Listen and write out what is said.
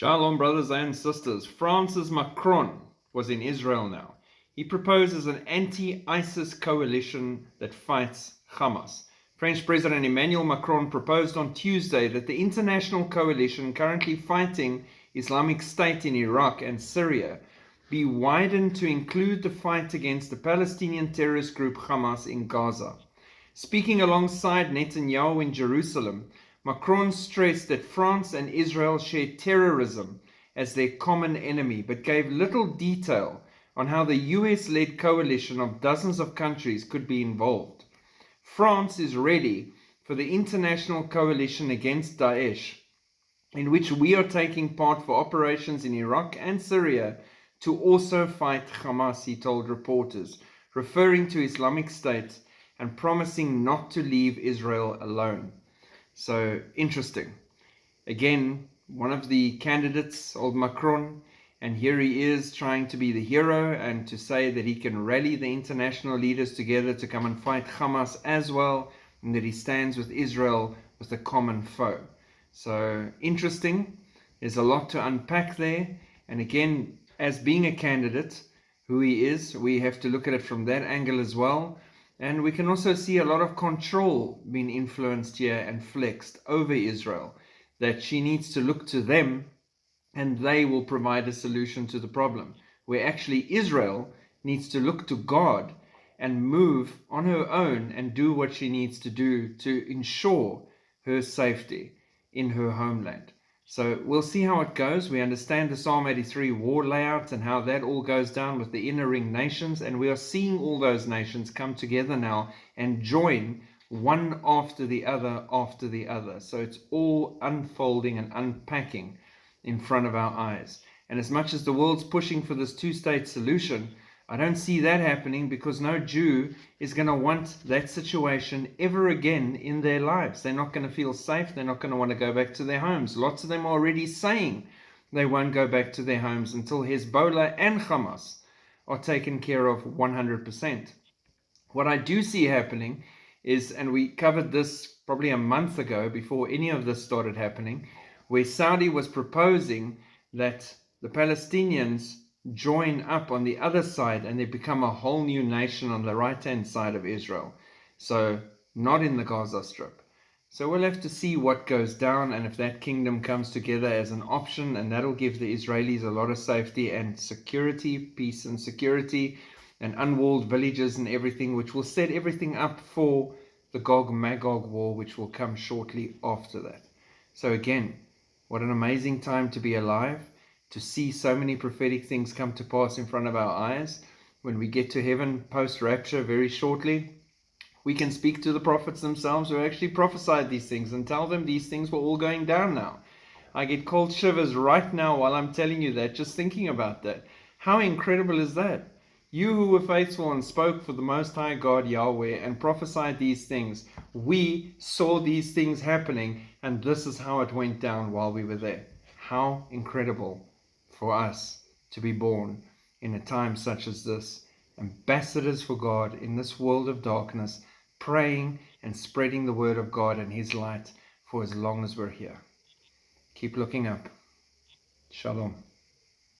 Shalom, brothers and sisters. France's Macron was in Israel now. He proposes an anti-ISIS coalition that fights Hamas. French President Emmanuel Macron proposed on Tuesday that the international coalition currently fighting Islamic State in Iraq and Syria be widened to include the fight against the Palestinian terrorist group Hamas in Gaza. Speaking alongside Netanyahu in Jerusalem, Macron stressed that France and Israel share terrorism as their common enemy, but gave little detail on how the US-led coalition of dozens of countries could be involved. France is ready for the international coalition against Daesh, in which we are taking part for operations in Iraq and Syria to also fight Hamas, he told reporters, referring to Islamic State and promising not to leave Israel alone. So, interesting. Again, one of the candidates, old Macron, and here he is trying to be the hero and to say that he can rally the international leaders together to come and fight Hamas as well, and that he stands with Israel with a common foe. So, interesting. There's a lot to unpack there. And again, as being a candidate, who he is, we have to look at it from that angle as well. And we can also see a lot of control being influenced here and flexed over Israel, that she needs to look to them and they will provide a solution to the problem, where actually Israel needs to look to God and move on her own and do what she needs to do to ensure her safety in her homeland. So we'll see how it goes. We understand the Psalm 83 war layout and how that all goes down with the inner ring nations. And we are seeing all those nations come together now and join one after the other after the other. So it's all unfolding and unpacking in front of our eyes. And as much as the world's pushing for this two-state solution, I don't see that happening, because no Jew is going to want that situation ever again in their lives. They're not going to feel safe. They're not going to want to go back to their homes. Lots of them are already saying they won't go back to their homes until Hezbollah and Hamas are taken care of 100%. What I do see happening is, and we covered this probably a month ago before any of this started happening, where Saudi was proposing that the Palestinians join up on the other side and they become a whole new nation on the right-hand side of Israel. So not in the Gaza Strip. So we'll have to see what goes down and if that kingdom comes together as an option, and that'll give the Israelis a lot of safety and security, peace and security, and unwalled villages and everything, which will set everything up for the Gog-Magog war, which will come shortly after that. So again, what an amazing time to be alive, to see so many prophetic things come to pass in front of our eyes. When we get to heaven post-rapture very shortly, we can speak to the prophets themselves who actually prophesied these things and tell them these things were all going down now. I get cold shivers right now while I'm telling you that, just thinking about that. How incredible is that? You who were faithful and spoke for the Most High God Yahweh and prophesied these things, we saw these things happening, and this is how it went down while we were there. How incredible for us to be born in a time such as this, ambassadors for God in this world of darkness, praying and spreading the word of God and His light for as long as we're here. Keep looking up. Shalom.